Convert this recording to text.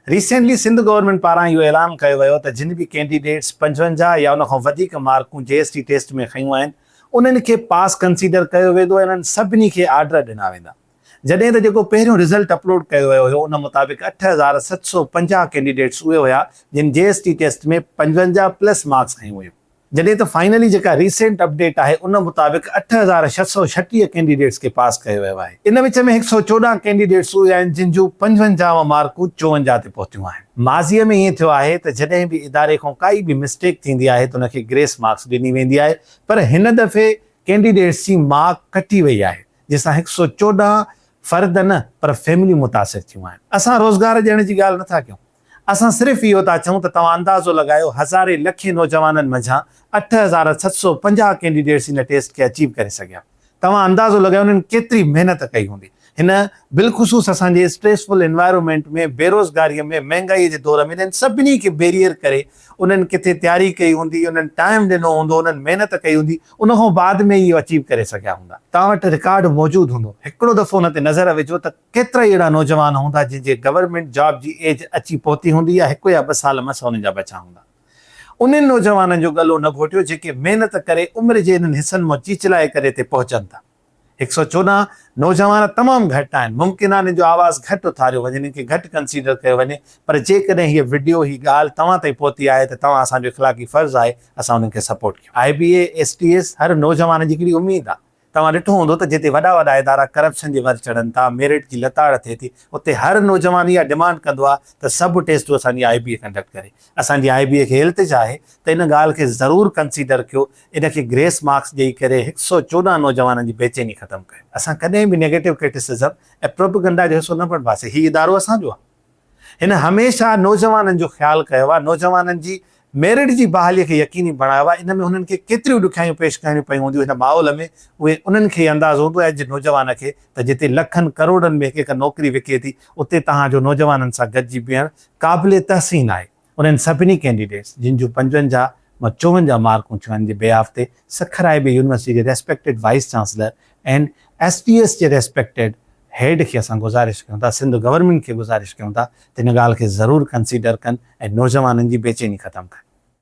Recently Sindh government पारां इहो ऐलान कयो वियो त जिन बि कैंडिडेट्स 55 या उन खां वधीक मार्कूं JST टेस्ट में खयूं आहिनि उन्हनि खे पास कंसीडर कयो वेंदो। इन्हनि सभिनी खे आर्डर ॾिना वेंदा। जॾहिं त जेको पहिरियों रिज़ल्ट अपलोड कयो वियो हुयो उन मुताबिक़ 8750 कैंडिडेट्स उहे हुया जिन JST टेस्ट में 55 प्लस मार्क्स खयूं हुयूं। जॾहिं त फाइनली जेका रीसेंट अपडेट आहे उन मुताबिक़ 8636 कैंडिडेट्स खे पास कयो वियो आहे। इन विच में 114 कैंडिडेट्स उहे आहिनि जिन जूं 55 मार्कूं 54 ते पहुतियूं आहिनि। माज़ीअ में ईअं थियो आहे त जॾहिं बि इदारे खां काई बि मिस्टेक थींदी आहे त उनखे ग्रेस मार्क्स ॾिनी वेंदी आहे, पर हिन दफ़े कैंडिडेट्स जी मार्क कटी वई आहे जंहिंसां 114 फ़र्द न पर फैमिली मुतासिर थियूं आहिनि। असां रोज़गार ॾियण जी ॻाल्हि नथा कयूं, असां सिर्फ़ु इहो था चऊं त तव्हां अंदाज़ो लॻायो हज़ारे लखे नौजवाननि मंझां 8750 कैंडिडेट्स इन टेस्ट खे अचीव करे सघिया। तव्हां अंदाज़ो लॻायो उन्हनि केतिरी महिनत कई हूंदी। हिन बिलख़ुसूस असांजे स्ट्रेसफुल एनवायरनमेंट में, बेरोज़गारीअ में, महांगाईअ जे दौर में इन्हनि सभिनी खे बैरियर करे उन्हनि किथे तयारी कई हूंदी, उन्हनि टाइम ॾिनो हूंदो, उन्हनि महिनत कई हूंदी, उन खां बाद में इहो अचीव करे सघिया हूंदा। तव्हां वटि रिकॉर्ड मौजूदु हूंदो। हिकिड़ो दफ़ो उन ते नज़र विझो त केतिरा अहिड़ा नौजवान हूंदा जंहिंजे गवर्नमेंट जॉब जी एज अची पहुती हूंदी या 1 या 2 साल मसां उन्हनि जा बचा हूंदा। उन्हनि नौजवाननि जो गलो न घोटियो जेके महिनत करे उमिरि जे इन्हनि हिसनि मां चिचलाए करे हिते पहुचनि था। 114 नौजवान तमामु घटि आहिनि। मुमकिन आहे हिन जो आवाज़ु घटि उथारियो वञे, हिन खे घटि कंसीडर कयो वञे, पर जेकॾहिं हीअ वीडियो, हीअ ॻाल्हि तव्हां ताईं पहुती आहे त तव्हां असांजो इख़लाक़ी फ़र्ज़ु आहे असां उन्हनि खे सपोर्ट कयूं। IBA STS हर नौजवान जी हिकिड़ी उमेदु आहे। तव्हां ॾिठो हूंदो त जिते वॾा वॾा इदारा करप्शन जे वर चढ़नि था, मेरिट जी लताड़ थिए थी, उते हर नौजवान इहा डिमांड कंदो आहे त सभु टेस्टूं असांजी IBA कंडक्ट करे। असांजी IBA खे इल्तिजा आहे त इन ॻाल्हि खे ज़रूरु कंसीडर कयो, इनखे ग्रेस मार्क्स ॾेई करे 114 नौजवाननि जी बेचैनी ख़तमु कयो। असां कॾहिं बि नेगेटिव क्रिटिसिज़म ऐं प्रोपेगेंडा जो हिसो न बणिबासीं। हीउ इदारो असांजो आहे। हिन हमेशह नौजवाननि जो ख़्यालु कयो आहे, नौजवाननि जी मेरिट जी बहालीअ खे यकीनी बणायो आहे। इन में हुननि खे केतिरियूं ॾुखियाइयूं पेश करणियूं पयूं हूंदियूं हिन माहौल में, उहे उन्हनि खे अंदाज़ो हूंदो आहे अॼु नौजवान खे त जिते लखनि करोड़नि में हिकु नौकिरी विके थी उते तव्हांजो नौजवाननि सां गॾिजी बीहणु क़ाबिले तहसीन आहे। उन्हनि सभिनी कैंडिडेट्स जिन जूं 55 मां 54 मार्कूं थियूं आहिनि जे बेहाफ़ ते सखर IBA यूनिवर्सिटी जे respected vice chancellor and STS जे रेस्पेक्टेड हेड खे असां गुज़ारिश कयूं था, सिंध गवर्नमेंट खे गुज़ारिश कयूं था त हिन ॻाल्हि खे ज़रूरु कंसीडर कनि ऐं नौजवाननि जी बेचैनी ख़तमु कनि।